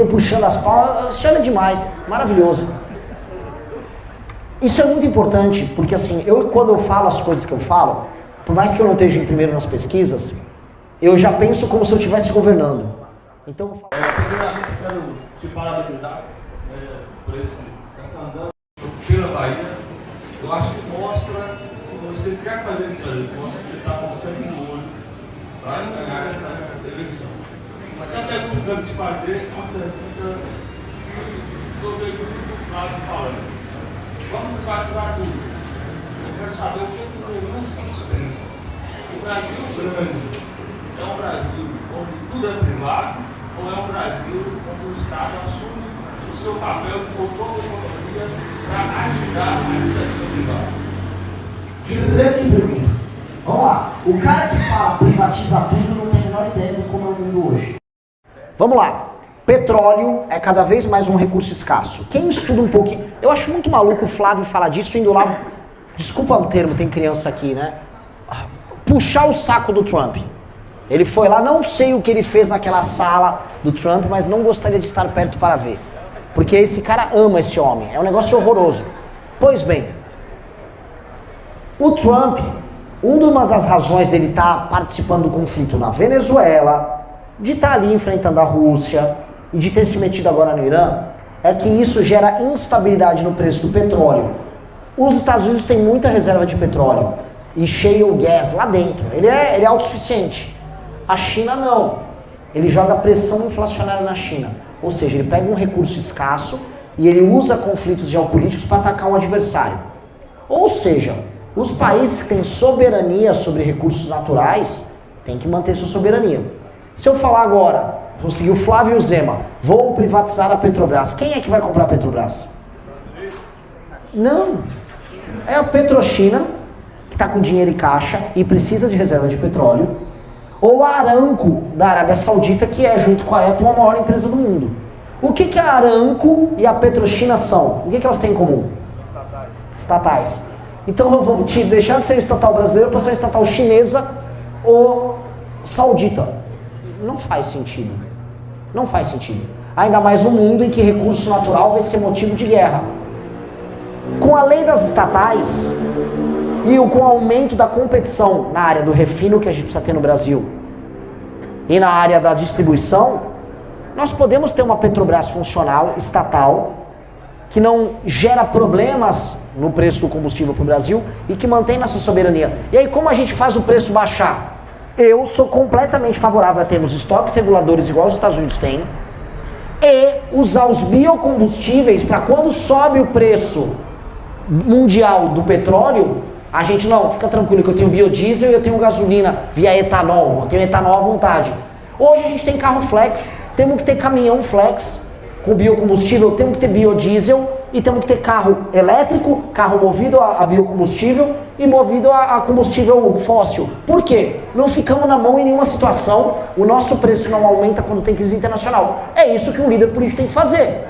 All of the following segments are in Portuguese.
puxando as palmas, isso é demais, maravilhoso. Isso é muito importante, porque assim, quando eu falo as coisas que eu falo, por mais que eu não esteja em primeiro nas pesquisas, eu já penso como se eu estivesse governando. Então eu falo... Primeiramente, quero te parabenizar por essa andança pela Bahia. Eu acho que mostra que você quer fazer isso aí, mostra que você está com sangue no olho para ganhar essa eleição. Mas a pergunta que eu quero te fazer é uma pergunta que eu vejo muito Flávio falando. Vamos privatizar tudo. Eu quero saber o que o Lúcio pensa. O Brasil grande é um Brasil onde tudo é privado ou é um Brasil onde o Estado assume o seu papel como toda a economia para ajudar a iniciativa privada? Grande pergunta. Vamos lá. O cara que fala privatiza tudo não tem a menor ideia de como é o mundo hoje. Vamos lá. Petróleo é cada vez mais um recurso escasso. Quem estuda um pouquinho... Eu acho muito maluco o Flávio falar disso indo lá... Desculpa o termo, tem criança aqui, né? Puxar o saco do Trump. Ele foi lá, não sei o que ele fez naquela sala do Trump, mas não gostaria de estar perto para ver. Porque esse cara ama esse homem. É um negócio horroroso. Pois bem, o Trump, uma das razões dele estar participando do conflito na Venezuela, de estar ali enfrentando a Rússia e de ter se metido agora no Irã, é que isso gera instabilidade no preço do petróleo. Os Estados Unidos têm muita reserva de petróleo e shale gas lá dentro. Ele é autossuficiente. A China não. Ele joga pressão inflacionária na China. Ou seja, ele pega um recurso escasso e ele usa conflitos geopolíticos para atacar um adversário. Ou seja, os países que têm soberania sobre recursos naturais têm que manter sua soberania. Se eu falar agora, vou seguir o Flávio Zema, vou privatizar a Petrobras, quem é que vai comprar a Petrobras? Não. É a Petrochina, que está com dinheiro em caixa e precisa de reserva de petróleo, ou a Aramco, da Arábia Saudita, que é, junto com a Apple, a maior empresa do mundo. O que a Aramco e a Petrochina são? O que elas têm em comum? Estatais. Então eu vou deixar de ser estatal brasileira para ser estatal chinesa ou saudita. Não faz sentido. Não faz sentido. Ainda mais no mundo em que recurso natural vai ser motivo de guerra. Com a lei das estatais e com o aumento da competição na área do refino que a gente precisa ter no Brasil e na área da distribuição, nós podemos ter uma Petrobras funcional, estatal, que não gera problemas no preço do combustível para o Brasil e que mantém nossa soberania. E aí como a gente faz o preço baixar? Eu sou completamente favorável a termos estoques reguladores igual os Estados Unidos têm e usar os biocombustíveis para quando sobe o preço mundial do petróleo, a gente não, fica tranquilo que eu tenho biodiesel e eu tenho gasolina via etanol, eu tenho etanol à vontade. Hoje a gente tem carro flex, temos que ter caminhão flex com biocombustível, temos que ter biodiesel e temos que ter carro elétrico, carro movido a biocombustível e movido a combustível fóssil. Por quê? Não ficamos na mão em nenhuma situação, o nosso preço não aumenta quando tem crise internacional. É isso que um líder político tem que fazer.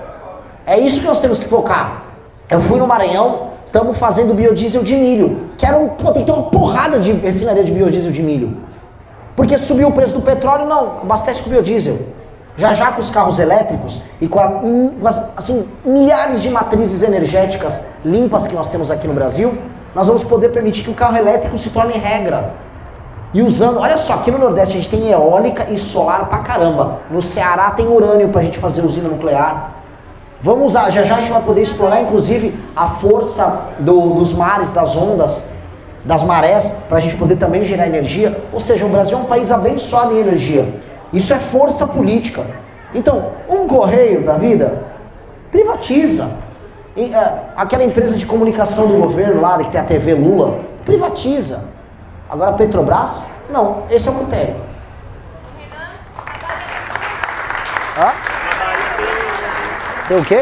É isso que nós temos que focar. Eu fui no Maranhão, estamos fazendo biodiesel de milho. Tem que ter uma porrada de refinaria de biodiesel de milho. Porque subiu o preço do petróleo, não, abastece com biodiesel. Já com os carros elétricos e com assim, milhares de matrizes energéticas limpas que nós temos aqui no Brasil, nós vamos poder permitir que o carro elétrico se torne regra. E usando, olha só, aqui no Nordeste a gente tem eólica e solar pra caramba. No Ceará tem urânio pra gente fazer usina nuclear. Vamos usar, já a gente vai poder explorar inclusive a força dos mares, das ondas, das marés, pra gente poder também gerar energia. Ou seja, o Brasil é um país abençoado em energia. Isso é força política. Então, um correio da vida, privatiza. Aquela empresa de comunicação do governo lá, que tem a TV Lula, privatiza. Agora a Petrobras, não. Esse é o critério. Hã? Tem o quê?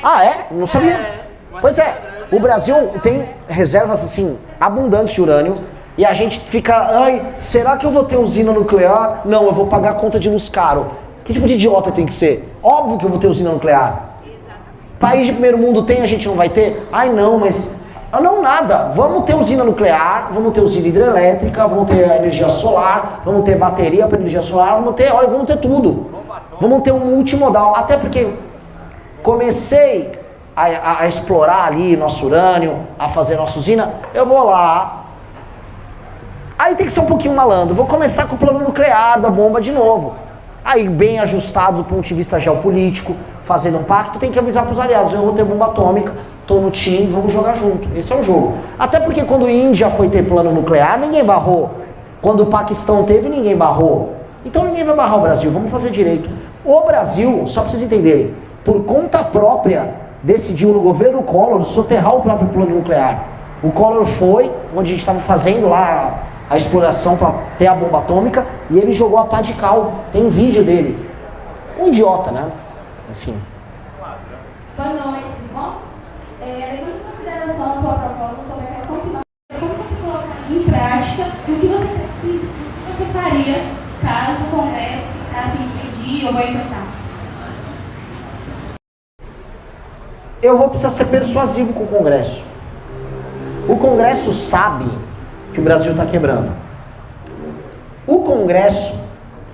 Ah, é? Não sabia. Pois é, o Brasil tem reservas assim, abundantes de urânio. E a gente fica, será que eu vou ter usina nuclear? Não, eu vou pagar a conta de luz caro. Que tipo de idiota tem que ser? Óbvio que eu vou ter usina nuclear. País de primeiro mundo tem, a gente não vai ter? Não, mas... Não, nada. Vamos ter usina nuclear, vamos ter usina hidrelétrica, vamos ter energia solar, vamos ter bateria para energia solar, vamos ter tudo. vamos ter um multimodal. Até porque comecei a explorar ali nosso urânio, a fazer nossa usina, eu vou lá. Aí tem que ser um pouquinho malandro. Vou começar com o plano nuclear da bomba de novo. Aí, bem ajustado do ponto de vista geopolítico, fazendo um pacto, tem que avisar para os aliados: eu vou ter bomba atômica, tô no time, vamos jogar junto. Esse é o jogo. Até porque quando a Índia foi ter plano nuclear, ninguém barrou. Quando o Paquistão teve, ninguém barrou. Então ninguém vai barrar o Brasil, vamos fazer direito. O Brasil, só para vocês entenderem, por conta própria, decidiu no governo Collor soterrar o próprio plano nuclear. O Collor foi, onde a gente estava fazendo lá a exploração para ter a bomba atômica, e ele jogou a pá de cal. Tem vídeo dele. Um idiota, né? Enfim. Boa noite, tudo bom? Levando em consideração a sua proposta sobre a questão financeira, como você colocaria em prática e o que você faria caso o Congresso ficasse impedir ou boicotar? Eu vou precisar ser persuasivo com o Congresso. O Congresso sabe que o Brasil está quebrando. O Congresso,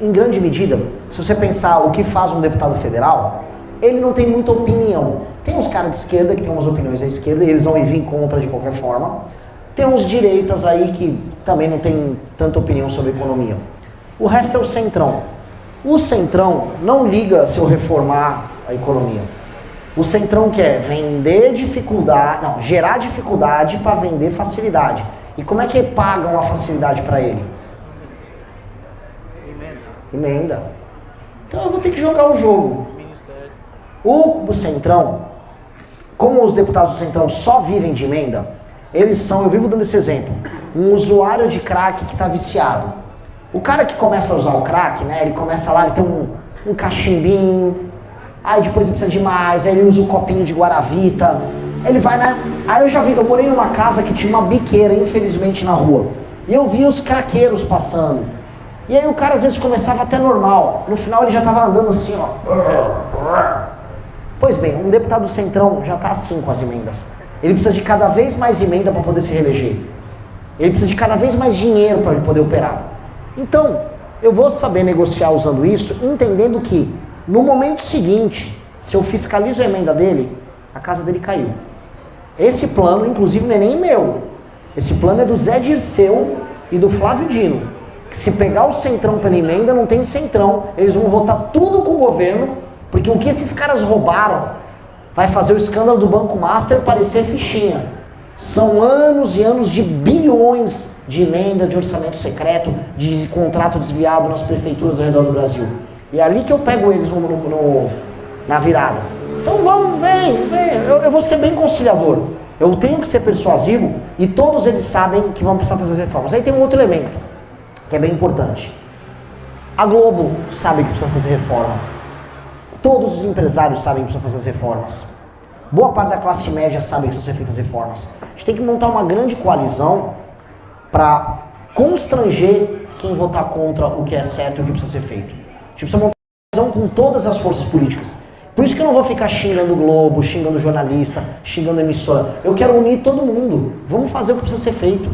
em grande medida, se você pensar o que faz um deputado federal, ele não tem muita opinião. Tem uns caras de esquerda que tem umas opiniões à esquerda e eles vão vir contra de qualquer forma. Tem uns direitas aí que também não tem tanta opinião sobre economia. O resto é o centrão. O centrão não liga se eu reformar a economia. O centrão quer vender dificuldade, não, gerar dificuldade para vender facilidade. E como é que pagam a facilidade para ele? Emenda. Então eu vou ter que jogar o jogo. O centrão, como os deputados do centrão só vivem de emenda, eles são, eu vivo dando esse exemplo, um usuário de crack que está viciado. O cara que começa a usar o crack, né, ele começa lá, ele tem um cachimbinho, aí depois ele precisa de mais, aí ele usa um copinho de Guaravita, ele vai, né? Aí eu morei numa casa que tinha uma biqueira, infelizmente, na rua. E eu vi os craqueiros passando. E aí o cara às vezes começava até normal. No final ele já estava andando assim, ó. Pois bem, um deputado do Centrão já está assim com as emendas. Ele precisa de cada vez mais emenda para poder se reeleger. Ele precisa de cada vez mais dinheiro para ele poder operar. Então, eu vou saber negociar usando isso, entendendo que no momento seguinte, se eu fiscalizo a emenda dele, a casa dele caiu. Esse plano, inclusive, não é nem meu. Esse plano é do Zé Dirceu e do Flávio Dino. Que se pegar o Centrão pela emenda, não tem Centrão. Eles vão votar tudo com o governo, porque o que esses caras roubaram vai fazer o escândalo do Banco Master parecer fichinha. São anos e anos de bilhões de emenda, de orçamento secreto, de contrato desviado nas prefeituras ao redor do Brasil. E é ali que eu pego eles na virada. Então vamos, vem, eu vou ser bem conciliador. Eu tenho que ser persuasivo e todos eles sabem que vão precisar fazer as reformas. Aí tem um outro elemento que é bem importante. A Globo sabe que precisa fazer reforma. Todos os empresários sabem que precisam fazer as reformas. Boa parte da classe média sabe que precisam ser feitas reformas. A gente tem que montar uma grande coalizão para constranger quem votar contra o que é certo e o que precisa ser feito. A gente precisa montar uma coalizão com todas as forças políticas. Por isso que eu não vou ficar xingando o Globo, xingando o jornalista, xingando a emissora. Eu quero unir todo mundo. Vamos fazer o que precisa ser feito.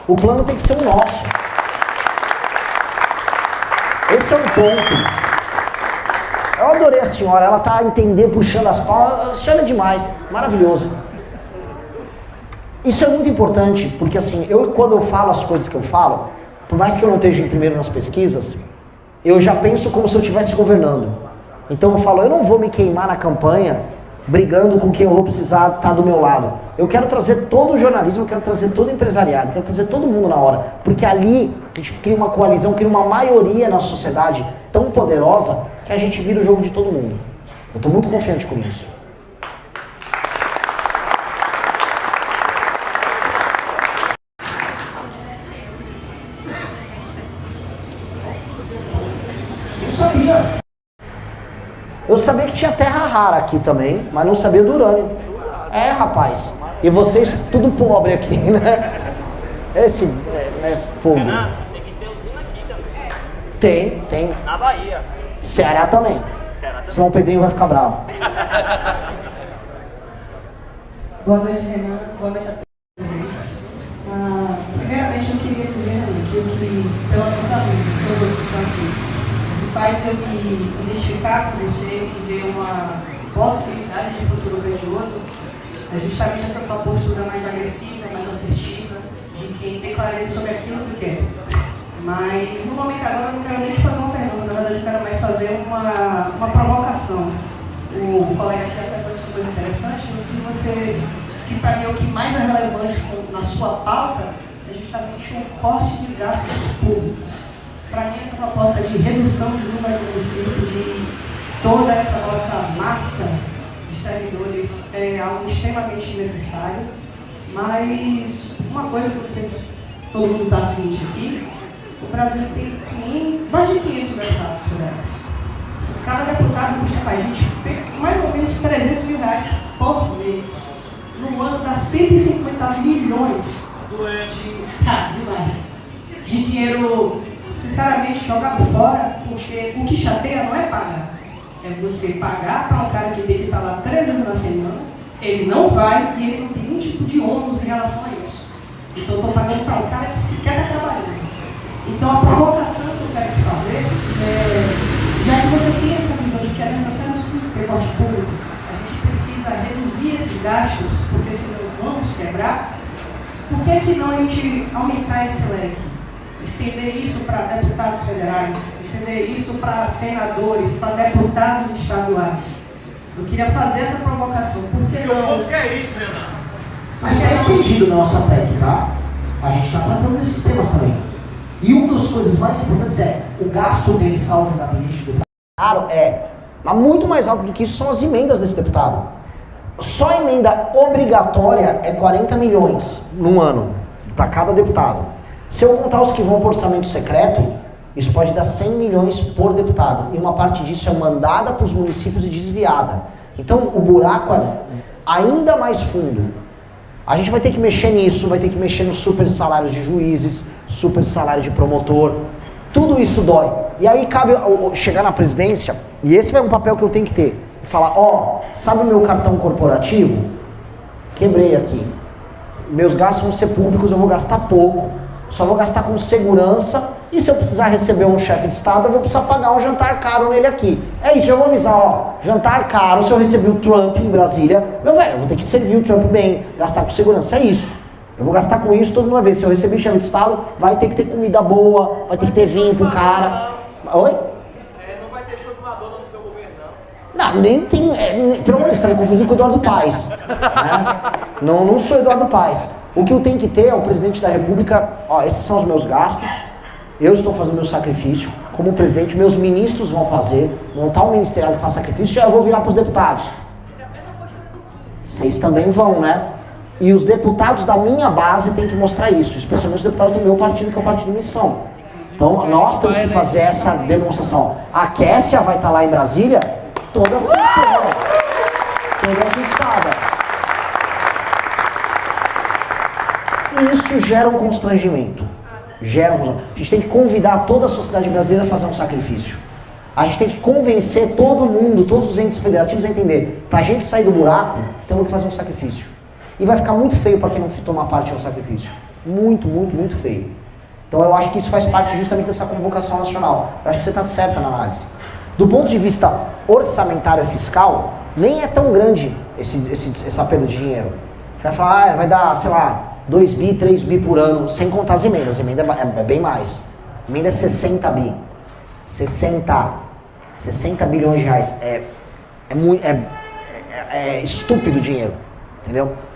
O plano tem que ser o nosso. Esse é um ponto. Eu adorei a senhora, ela tá a entender, puxando as palmas. A senhora é demais, maravilhoso. Isso é muito importante, porque assim, quando eu falo as coisas que eu falo, por mais que eu não esteja em primeiro nas pesquisas, eu já penso como se eu estivesse governando. Então eu falo, eu não vou me queimar na campanha brigando com quem eu vou precisar estar do meu lado. Eu quero trazer todo o jornalismo, eu quero trazer todo o empresariado, eu quero trazer todo mundo na hora. Porque ali a gente cria uma coalizão, cria uma maioria na sociedade tão poderosa que a gente vira o jogo de todo mundo. Eu estou muito confiante com isso. Eu sabia. Eu sabia que tinha terra rara aqui também, mas não sabia do urânio. É, rapaz. E vocês tudo pobre aqui, né? Esse é fogo. Tem que ter usina aqui também. Tem. Na Bahia. Ceará também. Senão o Pedrinho vai ficar bravo. Boa noite, Renan. Boa noite a todos presentes. Primeiramente, eu queria dizer que pela nossa vida, sobre os que estão aqui, faz eu me identificar com você e ver uma possibilidade de futuro grandioso é justamente essa sua postura mais agressiva, mais assertiva, de quem tem clareza sobre aquilo que quer. Mas no momento agora eu não quero nem te fazer uma pergunta, na verdade eu quero mais fazer uma provocação. O colega aqui até trouxe uma coisa interessante, que para mim é o que mais é relevante na sua pauta, é justamente o corte de gastos públicos. Para mim essa proposta de redução do número de municípios e toda essa nossa massa de servidores é algo extremamente necessário, mas uma coisa que eu não sei se todo mundo está ciente aqui, o Brasil tem mais de 500 deputados federais. Cada deputado custa para a gente mais ou menos 300 mil reais por mês. No ano dá 150 milhões de dinheiro, sinceramente, jogado fora, porque o que chateia não é pagar. É você pagar para um cara que tem que estar lá 3 vezes na semana, ele não vai e ele não tem nenhum tipo de ônus em relação a isso. Então eu estou pagando para um cara que sequer está trabalhando. Então a provocação que eu quero te fazer é, já que você tem essa visão de que é necessário sim ter corte público, a gente precisa reduzir esses gastos, porque senão vamos quebrar, por que não a gente aumentar esse leque? Estender isso para deputados federais, estender isso para senadores, para deputados estaduais. Eu queria fazer essa provocação. Por que não? O povo quer isso, Renato. Mas é estendido na nossa PEC, tá? A gente está tratando desses temas também. E uma das coisas mais importantes é o gasto mensal do gabinete do deputado mas muito mais alto do que isso são as emendas desse deputado. Só a emenda obrigatória é 40 milhões num ano, para cada deputado. Se eu contar os que vão para o orçamento secreto, isso pode dar 100 milhões por deputado. E uma parte disso é mandada para os municípios e desviada. Então o buraco é ainda mais fundo. A gente vai ter que mexer nisso, vai ter que mexer nos super salários de juízes, super salário de promotor. Tudo isso dói. E aí cabe chegar na presidência, e esse é um papel que eu tenho que ter. Falar, sabe o meu cartão corporativo? Quebrei aqui. Meus gastos vão ser públicos, eu vou gastar pouco. Só vou gastar com segurança, e se eu precisar receber um chefe de estado, eu vou precisar pagar um jantar caro nele aqui. É isso, eu vou avisar, jantar caro, se eu receber o Trump em Brasília, meu velho, eu vou ter que servir o Trump bem, gastar com segurança, é isso. Eu vou gastar com isso toda uma vez. Se eu receber chefe de estado, vai ter que ter comida boa, vai ter que ter vinho pro cara. Oi? Não vai ter show de Madonna no seu governo, não. Não, nem tem. Pelo menos está me confundindo com o Eduardo Paes. Né? Não sou Eduardo Paes. O que eu tenho que ter é o presidente da República. Esses são os meus gastos. Eu estou fazendo meu sacrifício. Como presidente, meus ministros vão fazer. Montar um ministério que faz sacrifício, já eu vou virar para os deputados. Vocês também vão, né? E os deputados da minha base têm que mostrar isso, especialmente os deputados do meu partido, que é o Partido Missão. Então, nós temos que fazer essa demonstração. A Kessia vai estar lá em Brasília, toda certeza, toda ajustada. E isso gera um constrangimento. A gente tem que convidar toda a sociedade brasileira a fazer um sacrifício. A gente tem que convencer todo mundo, todos os entes federativos a entender. Para a gente sair do buraco, temos que fazer um sacrifício. E vai ficar muito feio para quem não tomar parte ao sacrifício. Muito, muito, muito feio. Então eu acho que isso faz parte justamente dessa convocação nacional. Eu acho que você está certa na análise. Do ponto de vista orçamentário e fiscal, nem é tão grande essa perda de dinheiro. A gente vai falar, vai dar, sei lá, 2 bi, 3 bi por ano, sem contar as emendas. A emenda é bem mais. A emenda é 60 bi. 60 bilhões de reais. É estúpido o dinheiro. Entendeu?